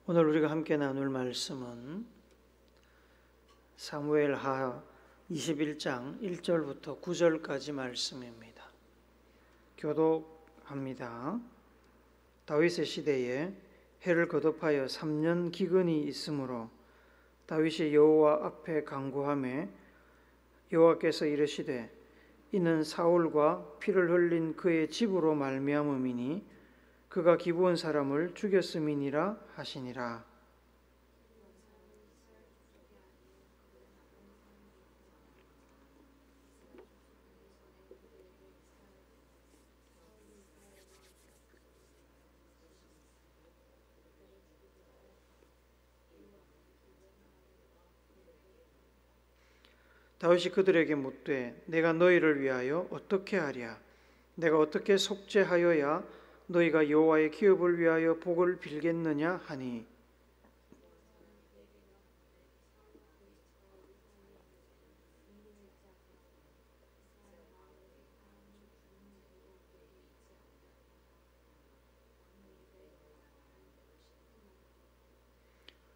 오늘 우리가 함께 나눌 말씀은 사무엘하 21장 1절부터 9절까지 말씀입니다. 교독합니다. 다윗의 시대에 해를 거듭하여 3년 기근이 있으므로 다윗이 여호와 앞에 간구하매 여호와께서 이르시되 이는 사울과 피를 흘린 그의 집으로 말미암음이니 그가 기브온 사람을 죽였음이니라 하시니라. 다윗이 그들에게 묻되 내가 너희를 위하여 어떻게 하랴? 내가 어떻게 속죄하여야 너희가 여호와의 기업을 위하여 복을 빌겠느냐 하니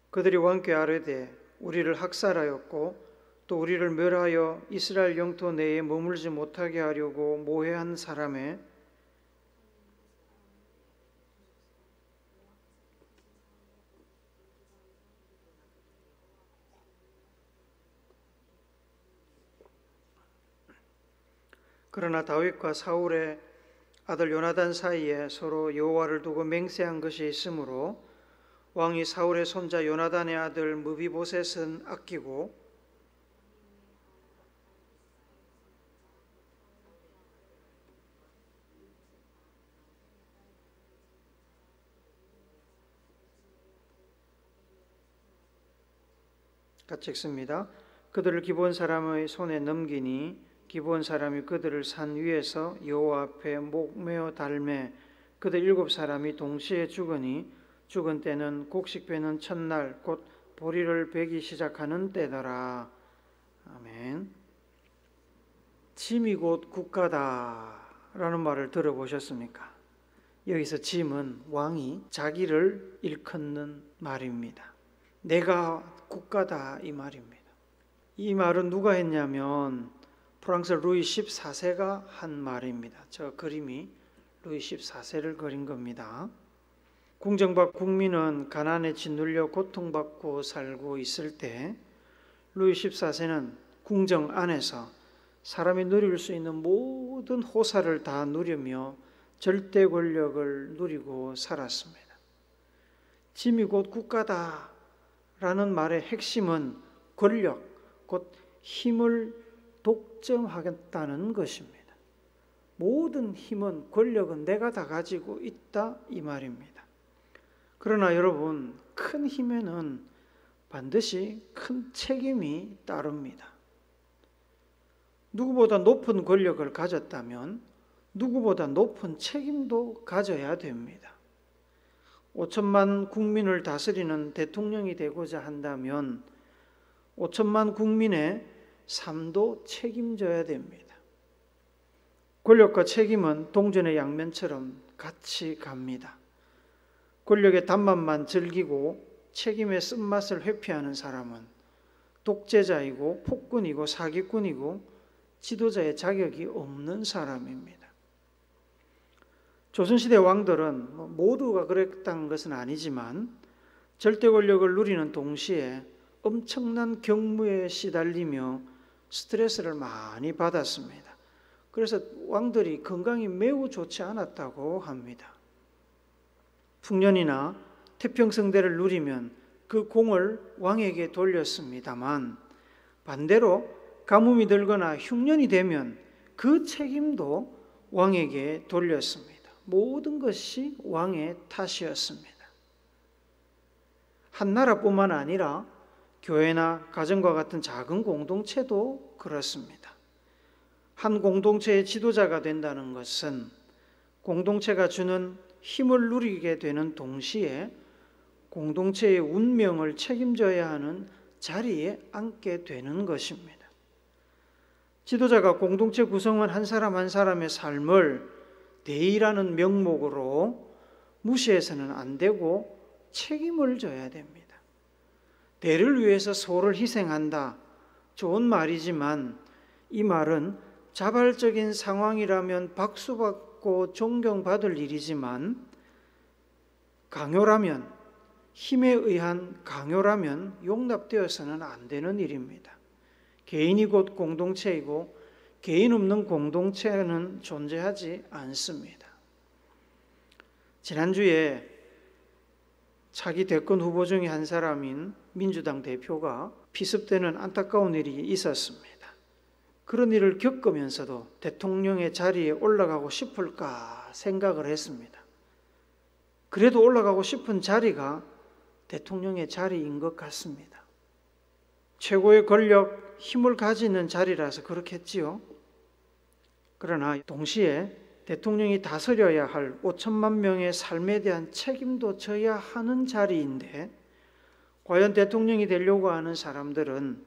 그들이 왕께 아뢰되 우리를 학살하였고 또 우리를 멸하여 이스라엘 영토 내에 머물지 못하게 하려고 모해한 사람의 그러나 다윗과 사울의 아들 요나단 사이에 서로 여호와를 두고 맹세한 것이 있으므로 왕이 사울의 손자 요나단의 아들 무비보셋은 아끼고 같이 읽습니다. 그들을 기브온 사람의 손에 넘기니 기브온 사람이 그들을 산 위에서 여호와 앞에 목매어 달매 그들 7사람이 동시에 죽으니 죽은 때는 곡식 베는 첫날 곧 보리를 베기 시작하는 때더라. 아멘. 짐이 곧 국가다 라는 말을 들어보셨습니까? 여기서 짐은 왕이 자기를 일컫는 말입니다. 내가 국가다 이 말입니다. 이 말은 누가 했냐면 프랑스 루이 14세가 한 말입니다. 저 그림이 루이 14세를 그린 겁니다. 궁정박 국민은 가난에 짓눌려 고통받고 살고 있을 때 루이 14세는 궁정 안에서 사람이 누릴 수 있는 모든 호사를 다 누리며 절대 권력을 누리고 살았습니다. 짐이 곧 국가다 라는 말의 핵심은 권력, 곧 힘을 독점하겠다는 것입니다. 모든 힘은 권력은 내가 다 가지고 있다 이 말입니다. 그러나 여러분, 큰 힘에는 반드시 큰 책임이 따릅니다. 누구보다 높은 권력을 가졌다면 누구보다 높은 책임도 가져야 됩니다. 5천만 국민을 다스리는 대통령이 되고자 한다면 5천만 국민의 삶도 책임져야 됩니다. 권력과 책임은 동전의 양면처럼 같이 갑니다. 권력의 단맛만 즐기고 책임의 쓴맛을 회피하는 사람은 독재자이고 폭군이고 사기꾼이고 지도자의 자격이 없는 사람입니다. 조선시대 왕들은 모두가 그랬다는 것은 아니지만 절대 권력을 누리는 동시에 엄청난 경무에 시달리며 스트레스를 많이 받았습니다. 그래서 왕들이 건강이 매우 좋지 않았다고 합니다. 풍년이나 태평성대를 누리면 그 공을 왕에게 돌렸습니다만 반대로 가뭄이 들거나 흉년이 되면 그 책임도 왕에게 돌렸습니다. 모든 것이 왕의 탓이었습니다. 한 나라뿐만 아니라 교회나 가정과 같은 작은 공동체도 그렇습니다. 한 공동체의 지도자가 된다는 것은 공동체가 주는 힘을 누리게 되는 동시에 공동체의 운명을 책임져야 하는 자리에 앉게 되는 것입니다. 지도자가 공동체 구성원 한 사람 한 사람의 삶을 대의라는 명목으로 무시해서는 안 되고 책임을 져야 됩니다. 대를 위해서 소를 희생한다. 좋은 말이지만 이 말은 자발적인 상황이라면 박수받고 존경받을 일이지만 강요라면, 힘에 의한 강요라면 용납되어서는 안 되는 일입니다. 개인이 곧 공동체이고 개인 없는 공동체는 존재하지 않습니다. 지난주에 차기 대권 후보 중에 한 사람인 민주당 대표가 피습되는 안타까운 일이 있었습니다. 그런 일을 겪으면서도 대통령의 자리에 올라가고 싶을까 생각을 했습니다. 그래도 올라가고 싶은 자리가 대통령의 자리인 것 같습니다. 최고의 권력, 힘을 가지는 자리라서 그렇겠지요. 그러나 동시에 대통령이 다스려야 할 5천만 명의 삶에 대한 책임도 져야 하는 자리인데 과연 대통령이 되려고 하는 사람들은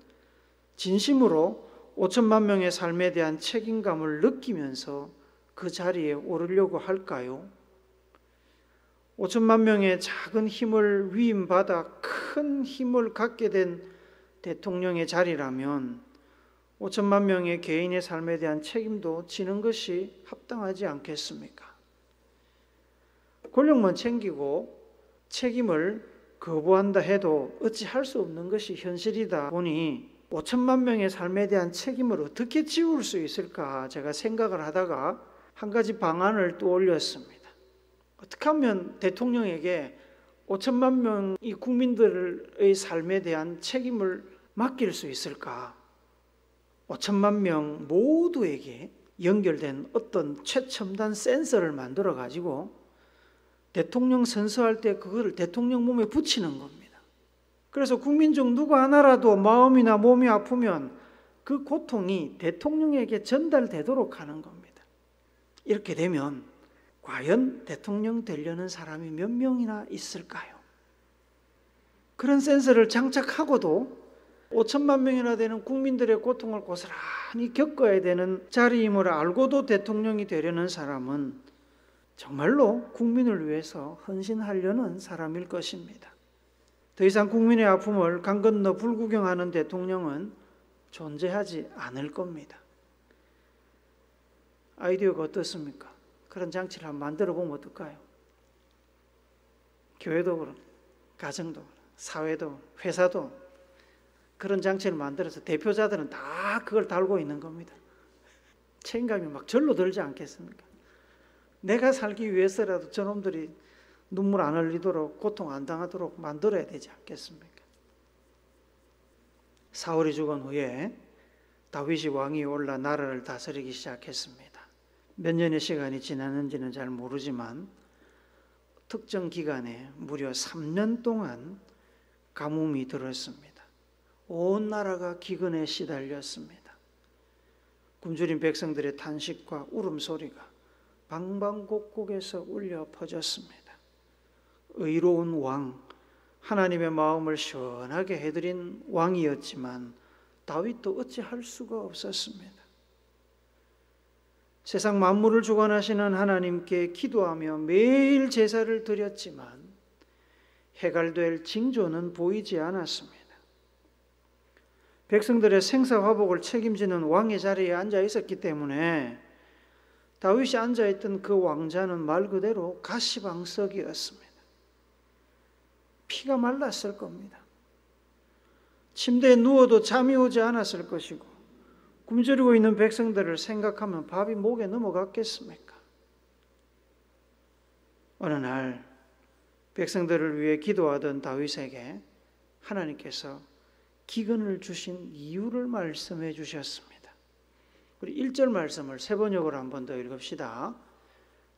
진심으로 5천만 명의 삶에 대한 책임감을 느끼면서 그 자리에 오르려고 할까요? 5천만 명의 작은 힘을 위임받아 큰 힘을 갖게 된 대통령의 자리라면 5천만 명의 개인의 삶에 대한 책임도 지는 것이 합당하지 않겠습니까? 권력만 챙기고 책임을 거부한다 해도 어찌 할 수 없는 것이 현실이다 보니 5천만 명의 삶에 대한 책임을 어떻게 지울 수 있을까 제가 생각을 하다가 한 가지 방안을 떠올렸습니다. 어떻게 하면 대통령에게 5천만 명의 국민들의 삶에 대한 책임을 맡길 수 있을까? 5천만 명 모두에게 연결된 어떤 최첨단 센서를 만들어 가지고 대통령 선서할 때 그걸 대통령 몸에 붙이는 겁니다. 그래서 국민 중 누구 하나라도 마음이나 몸이 아프면 그 고통이 대통령에게 전달되도록 하는 겁니다. 이렇게 되면 과연 대통령 되려는 사람이 몇 명이나 있을까요? 그런 센서를 장착하고도 5천만 명이나 되는 국민들의 고통을 고스란히 겪어야 되는 자리임을 알고도 대통령이 되려는 사람은 정말로 국민을 위해서 헌신하려는 사람일 것입니다. 더 이상 국민의 아픔을 강 건너 불구경하는 대통령은 존재하지 않을 겁니다. 아이디어가 어떻습니까? 그런 장치를 한번 만들어 보면 어떨까요? 교회도 그렇고 가정도 그렇고 사회도 회사도 그런 장치를 만들어서 대표자들은 다 그걸 달고 있는 겁니다. 책임감이 막 절로 들지 않겠습니까? 내가 살기 위해서라도 저놈들이 눈물 안 흘리도록 고통 안 당하도록 만들어야 되지 않겠습니까? 사울이 죽은 후에 다윗이 왕이 올라 나라를 다스리기 시작했습니다. 몇 년의 시간이 지났는지는 잘 모르지만 특정 기간에 무려 3년 동안 가뭄이 들었습니다. 온 나라가 기근에 시달렸습니다. 굶주린 백성들의 탄식과 울음소리가 방방곡곡에서 울려 퍼졌습니다. 의로운 왕, 하나님의 마음을 시원하게 해드린 왕이었지만 다윗도 어찌할 수가 없었습니다. 세상 만물을 주관하시는 하나님께 기도하며 매일 제사를 드렸지만 해갈될 징조는 보이지 않았습니다. 백성들의 생사화복을 책임지는 왕의 자리에 앉아 있었기 때문에 다윗이 앉아있던 그 왕자는 말 그대로 가시방석이었습니다. 피가 말랐을 겁니다. 침대에 누워도 잠이 오지 않았을 것이고 굶주리고 있는 백성들을 생각하면 밥이 목에 넘어갔겠습니까? 어느 날 백성들을 위해 기도하던 다윗에게 하나님께서 기근을 주신 이유를 말씀해 주셨습니다. 우리 1절 말씀을 세 번역으로 한 번 더 읽읍시다.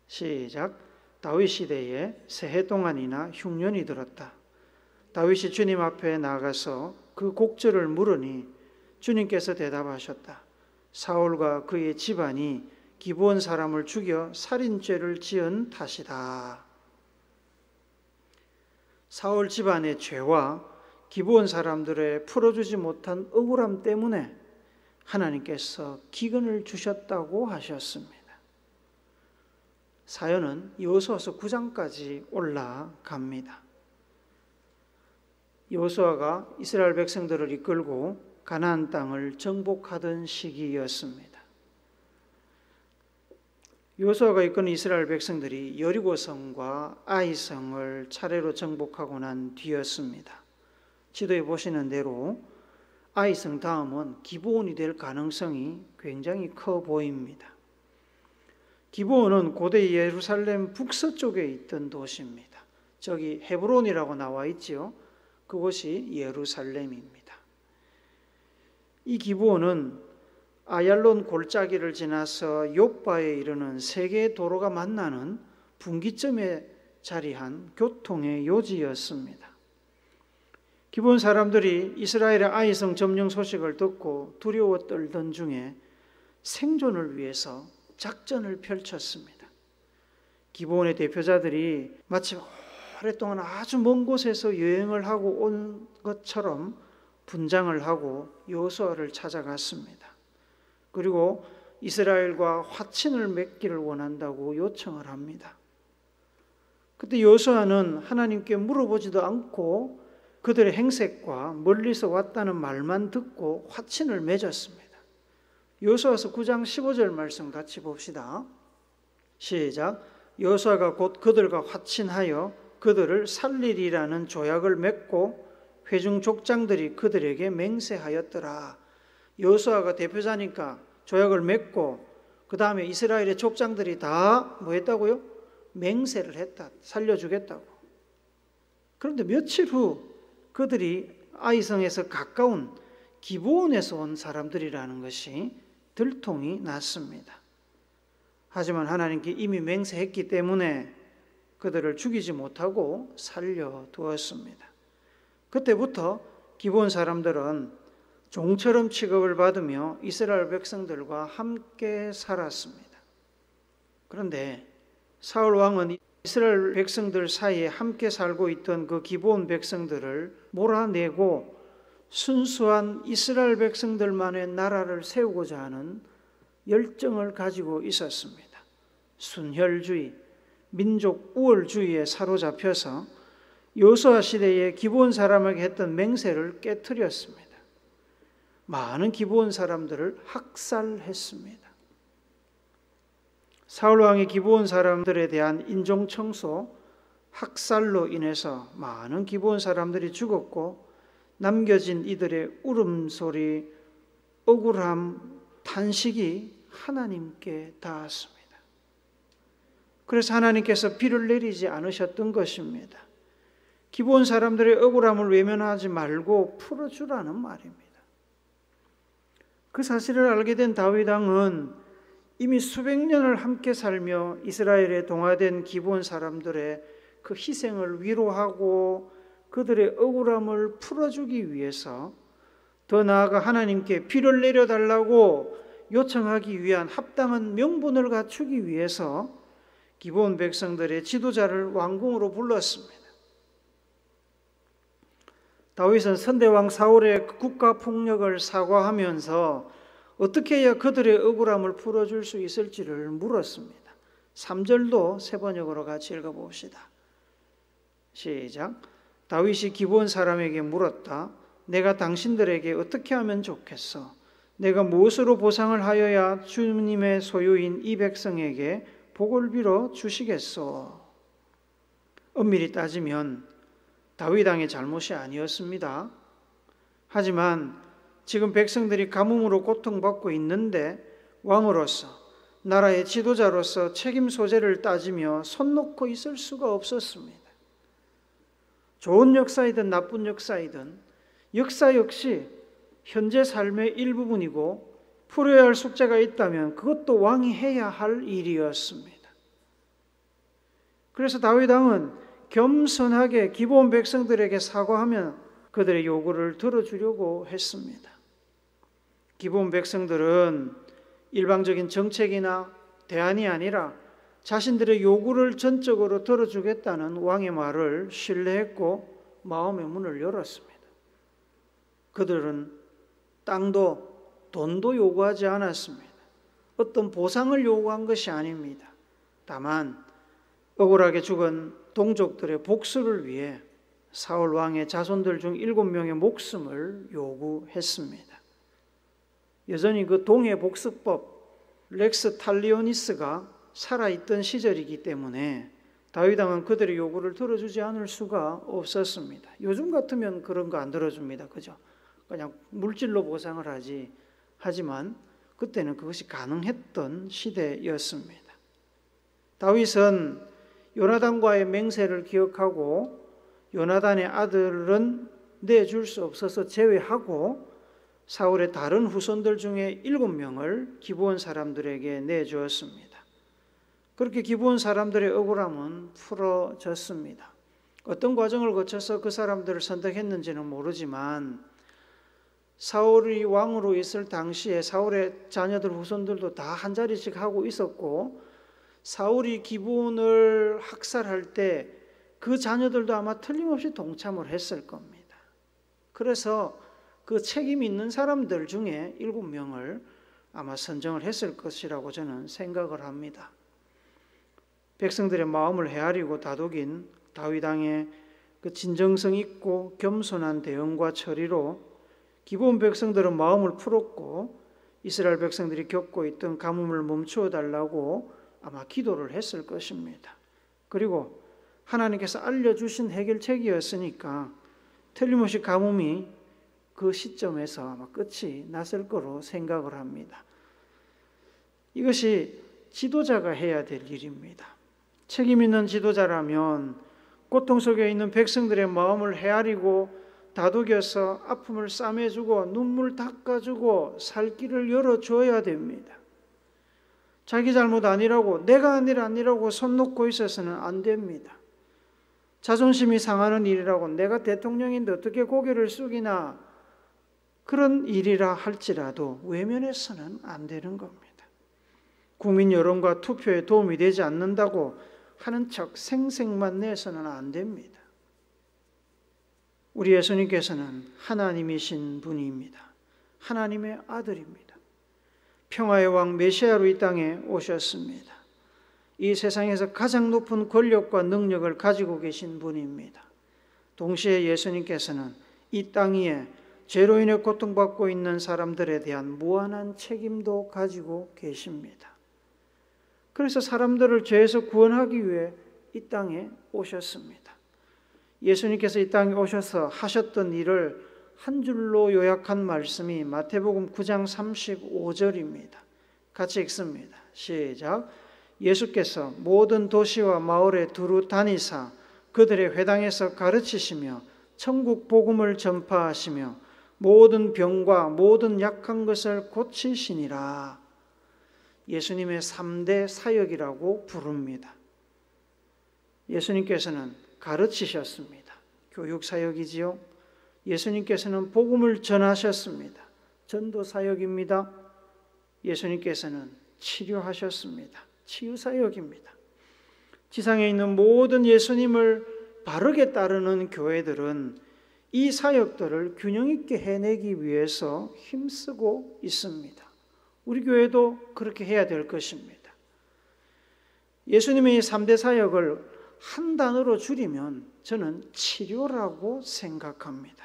시작. 다윗 시대에 새해 동안이나 흉년이 들었다. 다윗이 주님 앞에 나가서 그 곡절을 물으니 주님께서 대답하셨다. 사울과 그의 집안이 기브온 사람을 죽여 살인죄를 지은 탓이다. 사울 집안의 죄와 기브온 사람들의 풀어주지 못한 억울함 때문에 하나님께서 기근을 주셨다고 하셨습니다. 사연은 여호수아서 9장까지 올라갑니다. 여호수아가 이스라엘 백성들을 이끌고 가나안 땅을 정복하던 시기였습니다. 여호수아가 이끄는 이스라엘 백성들이 여리고성과 아이성을 차례로 정복하고 난 뒤였습니다. 지도에 보시는 대로 아이성 다음은 기브온이 될 가능성이 굉장히 커 보입니다. 기브온은 고대 예루살렘 북서쪽에 있던 도시입니다. 저기 헤브론이라고 나와 있지요. 그곳이 예루살렘입니다. 이 기브온은 아얄론 골짜기를 지나서 욥바에 이르는 세 개의 도로가 만나는 분기점에 자리한 교통의 요지였습니다. 기브온 사람들이 이스라엘의 아이성 점령 소식을 듣고 두려워 떨던 중에 생존을 위해서 작전을 펼쳤습니다. 기브온의 대표자들이 마치 오랫동안 아주 먼 곳에서 여행을 하고 온 것처럼 분장을 하고 여호수아를 찾아갔습니다. 그리고 이스라엘과 화친을 맺기를 원한다고 요청을 합니다. 그때 여호수아는 하나님께 물어보지도 않고 그들의 행색과 멀리서 왔다는 말만 듣고 화친을 맺었습니다. 여호수아서 9장 15절 말씀 같이 봅시다. 시작. 여호수아가 곧 그들과 화친하여 그들을 살리리라는 조약을 맺고 회중 족장들이 그들에게 맹세하였더라. 여호수아가 대표자니까 조약을 맺고 그 다음에 이스라엘의 족장들이 다 뭐 했다고요? 맹세를 했다. 살려주겠다고. 그런데 며칠 후 그들이 아이성에서 가까운 기브온에서 온 사람들이라는 것이 들통이 났습니다. 하지만 하나님께 이미 맹세했기 때문에 그들을 죽이지 못하고 살려두었습니다. 그때부터 기브온 사람들은 종처럼 취급을 받으며 이스라엘 백성들과 함께 살았습니다. 그런데 사울 왕은 이스라엘 백성들 사이에 함께 살고 있던 그 기브온 백성들을 몰아내고 순수한 이스라엘 백성들만의 나라를 세우고자 하는 열정을 가지고 있었습니다. 순혈주의, 민족 우월주의에 사로잡혀서 여호수아 시대에 기브온 사람에게 했던 맹세를 깨뜨렸습니다. 많은 기브온 사람들을 학살했습니다. 사울 왕이 기브온 사람들에 대한 인종 청소, 학살로 인해서 많은 기브온 사람들이 죽었고 남겨진 이들의 울음소리, 억울함, 탄식이 하나님께 닿았습니다. 그래서 하나님께서 비를 내리지 않으셨던 것입니다. 기브온 사람들의 억울함을 외면하지 말고 풀어주라는 말입니다. 그 사실을 알게 된 다윗 왕은 이미 수백 년을 함께 살며 이스라엘에 동화된 기브온 사람들의 그 희생을 위로하고 그들의 억울함을 풀어주기 위해서 더 나아가 하나님께 비를 내려달라고 요청하기 위한 합당한 명분을 갖추기 위해서 기브온 백성들의 지도자를 왕궁으로 불렀습니다. 다윗은 선대왕 사울의 국가폭력을 사과하면서 어떻게 해야 그들의 억울함을 풀어줄 수 있을지를 물었습니다. 3절도 세 번역으로 같이 읽어봅시다. 시작. 다윗이 기브온 사람에게 물었다. 내가 당신들에게 어떻게 하면 좋겠어? 내가 무엇으로 보상을 하여야 주님의 소유인 이 백성에게 복을 빌어 주시겠소? 엄밀히 따지면 다윗 왕의 잘못이 아니었습니다. 하지만 지금 백성들이 가뭄으로 고통받고 있는데 왕으로서 나라의 지도자로서 책임 소재를 따지며 손 놓고 있을 수가 없었습니다. 좋은 역사이든 나쁜 역사이든 역사 역시 현재 삶의 일부분이고 풀어야 할 숙제가 있다면 그것도 왕이 해야 할 일이었습니다. 그래서 다윗 왕은 겸손하게 기브온 백성들에게 사과하며 그들의 요구를 들어주려고 했습니다. 기브온 백성들은 일방적인 정책이나 대안이 아니라 자신들의 요구를 전적으로 들어주겠다는 왕의 말을 신뢰했고 마음의 문을 열었습니다. 그들은 땅도 돈도 요구하지 않았습니다. 어떤 보상을 요구한 것이 아닙니다. 다만 억울하게 죽은 동족들의 복수를 위해 사울 왕의 자손들 중 7명의 목숨을 요구했습니다. 여전히 그 동해 복수법 렉스 탈리오니스가 살아있던 시절이기 때문에 다윗 왕은 그들의 요구를 들어주지 않을 수가 없었습니다. 요즘 같으면 그런 거 안 들어줍니다. 그죠? 그냥 물질로 보상을 하지. 하지만 그때는 그것이 가능했던 시대였습니다. 다윗은 요나단과의 맹세를 기억하고 요나단의 아들은 내줄 수 없어서 제외하고 사울의 다른 후손들 중에 7명을 기브온 사람들에게 내주었습니다. 그렇게 기브온 사람들의 억울함은 풀어졌습니다. 어떤 과정을 거쳐서 그 사람들을 선택했는지는 모르지만 사울이 왕으로 있을 당시에 사울의 자녀들 후손들도 다 한 자리씩 하고 있었고 사울이 기브온을 학살할 때 그 자녀들도 아마 틀림없이 동참을 했을 겁니다. 그래서 그 책임 있는 사람들 중에 7명을 아마 선정을 했을 것이라고 저는 생각을 합니다. 백성들의 마음을 헤아리고 다독인 다윗 왕의 그 진정성 있고 겸손한 대응과 처리로 기브온 백성들은 마음을 풀었고 이스라엘 백성들이 겪고 있던 가뭄을 멈추어 달라고 아마 기도를 했을 것입니다. 그리고 하나님께서 알려주신 해결책이었으니까 틀림없이 가뭄이 그 시점에서 아마 끝이 났을 거로 생각을 합니다. 이것이 지도자가 해야 될 일입니다. 책임 있는 지도자라면 고통 속에 있는 백성들의 마음을 헤아리고 다독여서 아픔을 싸매주고 눈물 닦아주고 살 길을 열어줘야 됩니다. 자기 잘못 아니라고 내가 아니라고 손 놓고 있어서는 안 됩니다. 자존심이 상하는 일이라고 내가 대통령인데 어떻게 고개를 숙이나 그런 일이라 할지라도 외면해서는 안 되는 겁니다. 국민 여론과 투표에 도움이 되지 않는다고 하는 척 생색만 내서는 안 됩니다. 우리 예수님께서는 하나님이신 분입니다. 하나님의 아들입니다. 평화의 왕 메시아로 이 땅에 오셨습니다. 이 세상에서 가장 높은 권력과 능력을 가지고 계신 분입니다. 동시에 예수님께서는 이 땅 위에 죄로 인해 고통받고 있는 사람들에 대한 무한한 책임도 가지고 계십니다. 그래서 사람들을 죄에서 구원하기 위해 이 땅에 오셨습니다. 예수님께서 이 땅에 오셔서 하셨던 일을 한 줄로 요약한 말씀이 마태복음 9장 35절입니다. 같이 읽습니다. 시작. 예수께서 모든 도시와 마을에 두루 다니사 그들의 회당에서 가르치시며 천국 복음을 전파하시며 모든 병과 모든 약한 것을 고치시니라. 예수님의 3대 사역이라고 부릅니다. 예수님께서는 가르치셨습니다. 교육 사역이지요. 예수님께서는 복음을 전하셨습니다. 전도 사역입니다. 예수님께서는 치료하셨습니다. 치유 사역입니다. 지상에 있는 모든 예수님을 바르게 따르는 교회들은 이 사역들을 균형 있게 해내기 위해서 힘쓰고 있습니다. 우리 교회도 그렇게 해야 될 것입니다. 예수님의 3대 사역을 한 단어로 줄이면 저는 치료라고 생각합니다.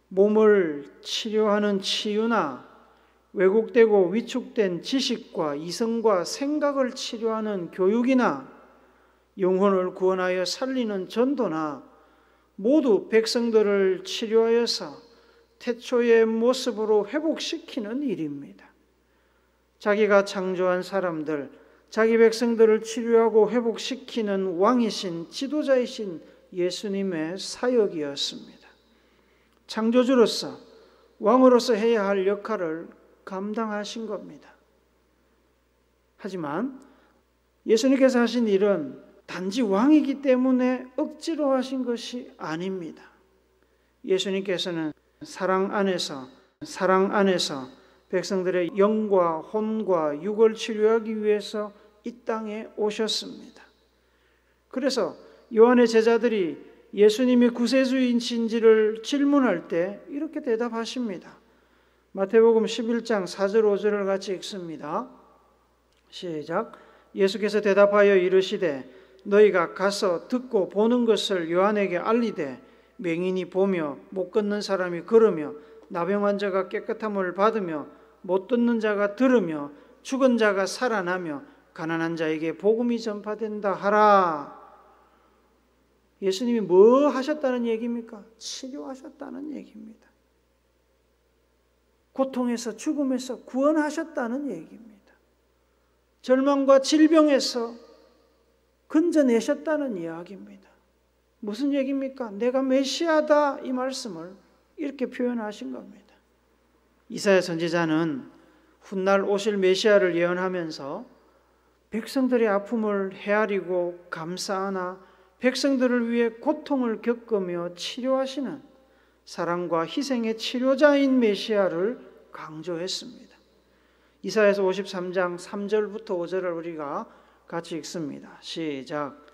몸을 치료하는 치유나 왜곡되고 위축된 지식과 이성과 생각을 치료하는 교육이나 영혼을 구원하여 살리는 전도나 모두 백성들을 치료하여서 태초의 모습으로 회복시키는 일입니다. 자기가 창조한 사람들, 자기 백성들을 치료하고 회복시키는 왕이신 지도자이신 예수님의 사역이었습니다. 창조주로서 왕으로서 해야 할 역할을 감당하신 겁니다. 하지만 예수님께서 하신 일은 단지 왕이기 때문에 억지로 하신 것이 아닙니다. 예수님께서는 사랑 안에서 백성들의 영과 혼과 육을 치료하기 위해서 이 땅에 오셨습니다. 그래서 요한의 제자들이 예수님이 구세주이신지를 질문할 때 이렇게 대답하십니다. 마태복음 11장 4절 5절을 같이 읽습니다. 시작. 예수께서 대답하여 이르시되 너희가 가서 듣고 보는 것을 요한에게 알리되 맹인이 보며 못 걷는 사람이 걸으며 나병 자가 깨끗함을 받으며 못 듣는 자가 들으며 죽은 자가 살아나며 가난한 자에게 복음이 전파된다 하라. 예수님이 뭐 하셨다는 얘기입니까? 치료하셨다는 얘기입니다. 고통에서 죽음에서 구원하셨다는 얘기입니다. 절망과 질병에서 건져내셨다는 이야기입니다. 무슨 얘기입니까? 내가 메시아다, 이 말씀을 이렇게 표현하신 겁니다. 이사야 선지자는 훗날 오실 메시아를 예언하면서 백성들의 아픔을 헤아리고 감싸 안아 백성들을 위해 고통을 겪으며 치료하시는 사랑과 희생의 치료자인 메시아를 강조했습니다. 이사야서 53장 3절부터 5절을 우리가 같이 읽습니다. 시작.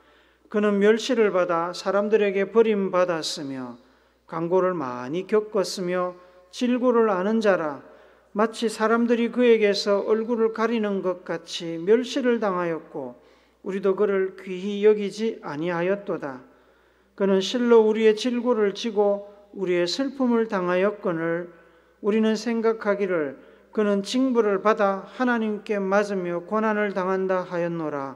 그는 멸시를 받아 사람들에게 버림받았으며 강고를 많이 겪었으며 질고를 아는 자라. 마치 사람들이 그에게서 얼굴을 가리는 것 같이 멸시를 당하였고 우리도 그를 귀히 여기지 아니하였도다. 그는 실로 우리의 질고를 지고 우리의 슬픔을 당하였거늘 우리는 생각하기를 그는 징벌을 받아 하나님께 맞으며 고난을 당한다 하였노라.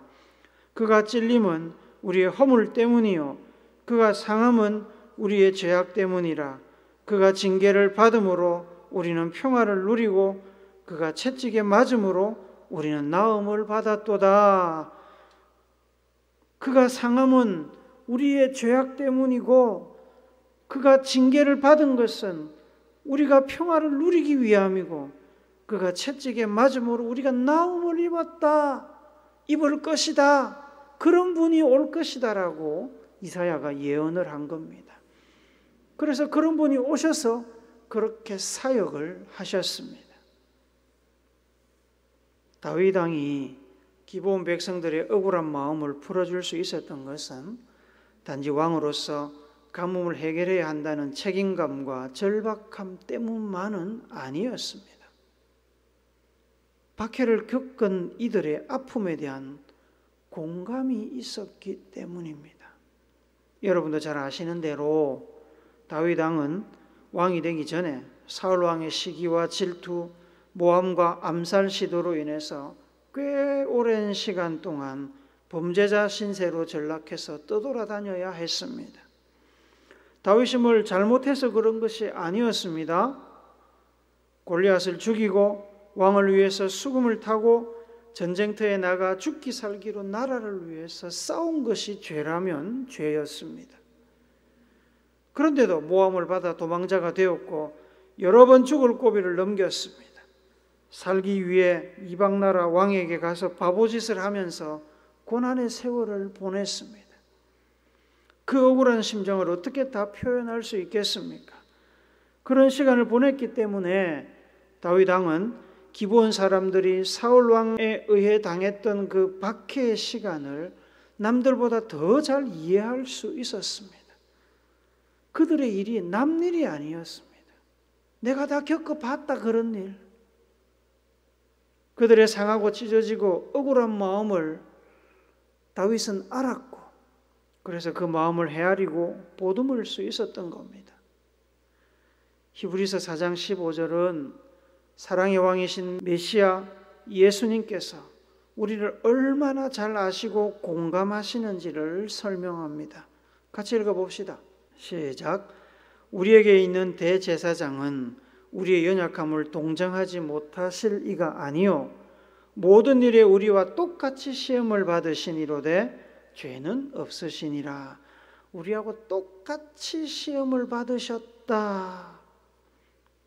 그가 찔림은 우리의 허물 때문이요 그가 상함은 우리의 죄악 때문이라. 그가 징계를 받음으로 우리는 평화를 누리고 그가 채찍에 맞음으로 우리는 나음을 받았도다. 그가 상함은 우리의 죄악 때문이고 그가 징계를 받은 것은 우리가 평화를 누리기 위함이고 그가 채찍에 맞음으로 우리가 나음을 입을 것이다. 그런 분이 올 것이다라고 이사야가 예언을 한 겁니다. 그래서 그런 분이 오셔서 그렇게 사역을 하셨습니다. 다윗 왕이 기브온 백성들의 억울한 마음을 풀어줄 수 있었던 것은 단지 왕으로서 가뭄을 해결해야 한다는 책임감과 절박함 때문만은 아니었습니다. 박해를 겪은 이들의 아픔에 대한 공감이 있었기 때문입니다. 여러분도 잘 아시는 대로 다윗 왕은 왕이 되기 전에 사울 왕의 시기와 질투, 모함과 암살 시도로 인해서 꽤 오랜 시간 동안 범죄자 신세로 전락해서 떠돌아다녀야 했습니다. 다윗이 뭘 잘못해서 그런 것이 아니었습니다. 골리앗을 죽이고 왕을 위해서 수금을 타고 전쟁터에 나가 죽기 살기로 나라를 위해서 싸운 것이 죄라면 죄였습니다. 그런데도 모함을 받아 도망자가 되었고 여러 번 죽을 고비를 넘겼습니다. 살기 위해 이방 나라 왕에게 가서 바보짓을 하면서 고난의 세월을 보냈습니다. 그 억울한 심정을 어떻게 다 표현할 수 있겠습니까? 그런 시간을 보냈기 때문에 다윗 왕은 기브온 사람들이 사울 왕에 의해 당했던 그 박해의 시간을 남들보다 더 잘 이해할 수 있었습니다. 그들의 일이 남 일이 아니었습니다. 내가 다 겪어봤다 그런 일. 그들의 상하고 찢어지고 억울한 마음을 다윗은 알았고 그래서 그 마음을 헤아리고 보듬을 수 있었던 겁니다. 히브리서 4장 15절은 사랑의 왕이신 메시아 예수님께서 우리를 얼마나 잘 아시고 공감하시는지를 설명합니다. 같이 읽어봅시다. 시작. 우리에게 있는 대제사장은 우리의 연약함을 동정하지 못하실 이가 아니요 모든 일에 우리와 똑같이 시험을 받으시니로되 죄는 없으시니라. 우리하고 똑같이 시험을 받으셨다.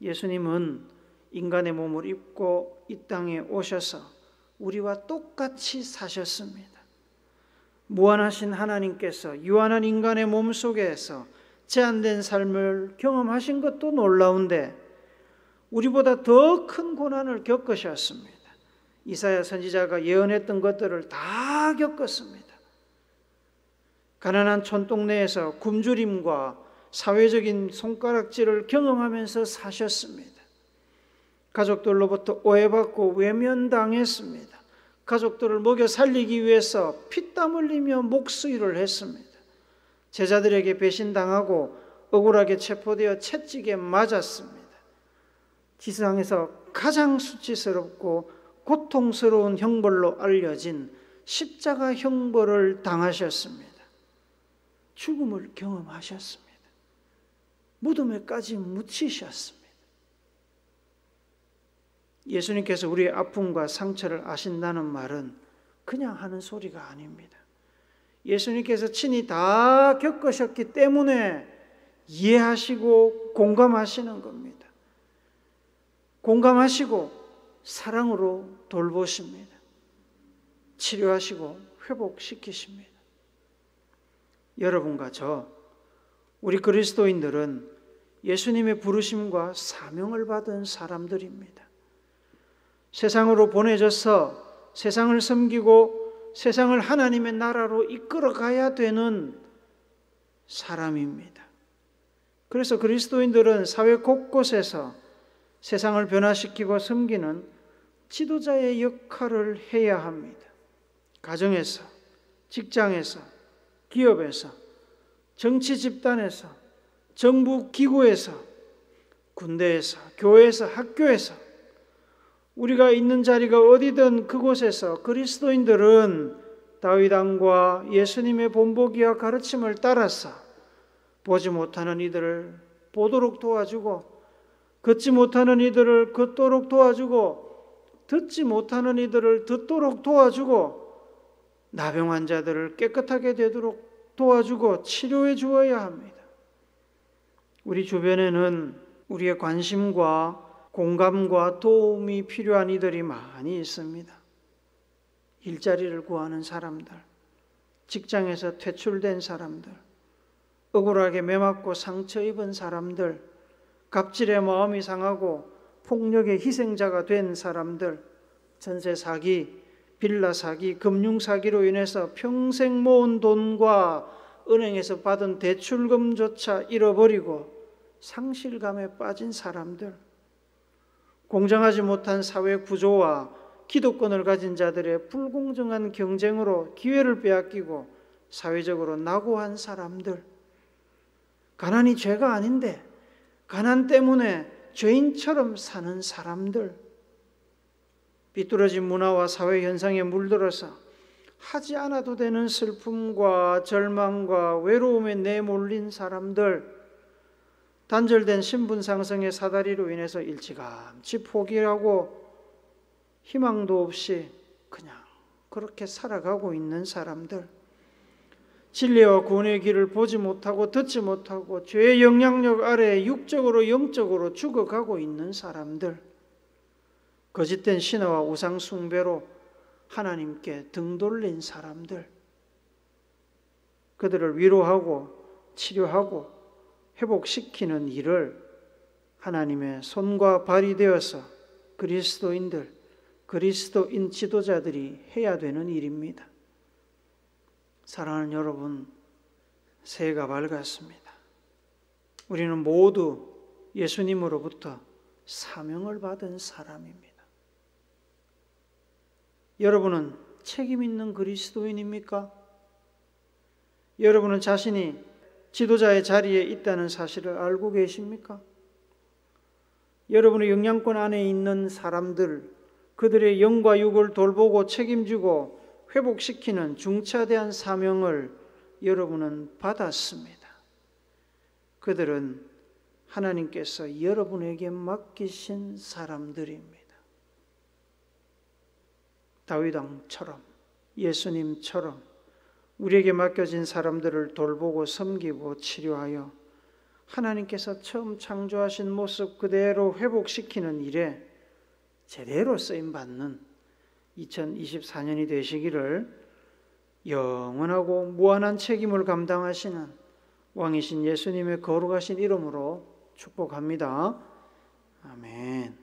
예수님은 인간의 몸을 입고 이 땅에 오셔서 우리와 똑같이 사셨습니다. 무한하신 하나님께서 유한한 인간의 몸 속에서 제한된 삶을 경험하신 것도 놀라운데 우리보다 더 큰 고난을 겪으셨습니다. 이사야 선지자가 예언했던 것들을 다 겪었습니다. 가난한 촌동네에서 굶주림과 사회적인 손가락질을 경험하면서 사셨습니다. 가족들로부터 오해받고 외면당했습니다. 가족들을 먹여 살리기 위해서 피땀 흘리며 목수일을 했습니다. 제자들에게 배신당하고 억울하게 체포되어 채찍에 맞았습니다. 지상에서 가장 수치스럽고 고통스러운 형벌로 알려진 십자가 형벌을 당하셨습니다. 죽음을 경험하셨습니다. 무덤에까지 묻히셨습니다. 예수님께서 우리의 아픔과 상처를 아신다는 말은 그냥 하는 소리가 아닙니다. 예수님께서 친히 다 겪으셨기 때문에 이해하시고 공감하시는 겁니다. 공감하시고 사랑으로 돌보십니다. 치료하시고 회복시키십니다. 여러분과 저, 우리 그리스도인들은 예수님의 부르심과 사명을 받은 사람들입니다. 세상으로 보내져서 세상을 섬기고 세상을 하나님의 나라로 이끌어 가야 되는 사람입니다. 그래서 그리스도인들은 사회 곳곳에서 세상을 변화시키고 섬기는 지도자의 역할을 해야 합니다. 가정에서, 직장에서, 기업에서, 정치 집단에서, 정부 기구에서, 군대에서, 교회에서, 학교에서, 우리가 있는 자리가 어디든 그곳에서 그리스도인들은 다윗 왕과 예수님의 본보기와 가르침을 따라서 보지 못하는 이들을 보도록 도와주고, 걷지 못하는 이들을 걷도록 도와주고, 듣지 못하는 이들을 듣도록 도와주고, 나병 환자들을 깨끗하게 되도록 도와주고 치료해 주어야 합니다. 우리 주변에는 우리의 관심과 공감과 도움이 필요한 이들이 많이 있습니다. 일자리를 구하는 사람들, 직장에서 퇴출된 사람들, 억울하게 매맞고 상처 입은 사람들, 갑질의 마음이 상하고 폭력의 희생자가 된 사람들, 전세 사기, 빌라 사기, 금융 사기로 인해서 평생 모은 돈과 은행에서 받은 대출금조차 잃어버리고 상실감에 빠진 사람들, 공정하지 못한 사회 구조와 기득권을 가진 자들의 불공정한 경쟁으로 기회를 빼앗기고 사회적으로 낙오한 사람들, 가난이 죄가 아닌데 가난 때문에 죄인처럼 사는 사람들, 비뚤어진 문화와 사회 현상에 물들어서 하지 않아도 되는 슬픔과 절망과 외로움에 내몰린 사람들, 단절된 신분 상승의 사다리로 인해서 일찌감치 포기하고 희망도 없이 그냥 그렇게 살아가고 있는 사람들, 진리와 구원의 길을 보지 못하고 듣지 못하고 죄의 영향력 아래 육적으로 영적으로 죽어가고 있는 사람들, 거짓된 신화와 우상 숭배로 하나님께 등 돌린 사람들, 그들을 위로하고 치료하고 회복시키는 일을 하나님의 손과 발이 되어서 그리스도인들, 그리스도인 지도자들이 해야 되는 일입니다. 사랑하는 여러분, 새해가 밝았습니다. 우리는 모두 예수님으로부터 사명을 받은 사람입니다. 여러분은 책임 있는 그리스도인입니까? 여러분은 자신이 지도자의 자리에 있다는 사실을 알고 계십니까? 여러분의 영향권 안에 있는 사람들, 그들의 영과 육을 돌보고 책임지고 회복시키는 중차대한 사명을 여러분은 받았습니다. 그들은 하나님께서 여러분에게 맡기신 사람들입니다. 다윗 왕처럼, 예수님처럼 우리에게 맡겨진 사람들을 돌보고 섬기고 치료하여 하나님께서 처음 창조하신 모습 그대로 회복시키는 일에 제대로 쓰임받는 2024년이 되시기를 영원하고 무한한 책임을 감당하시는 왕이신 예수님의 거룩하신 이름으로 축복합니다. 아멘.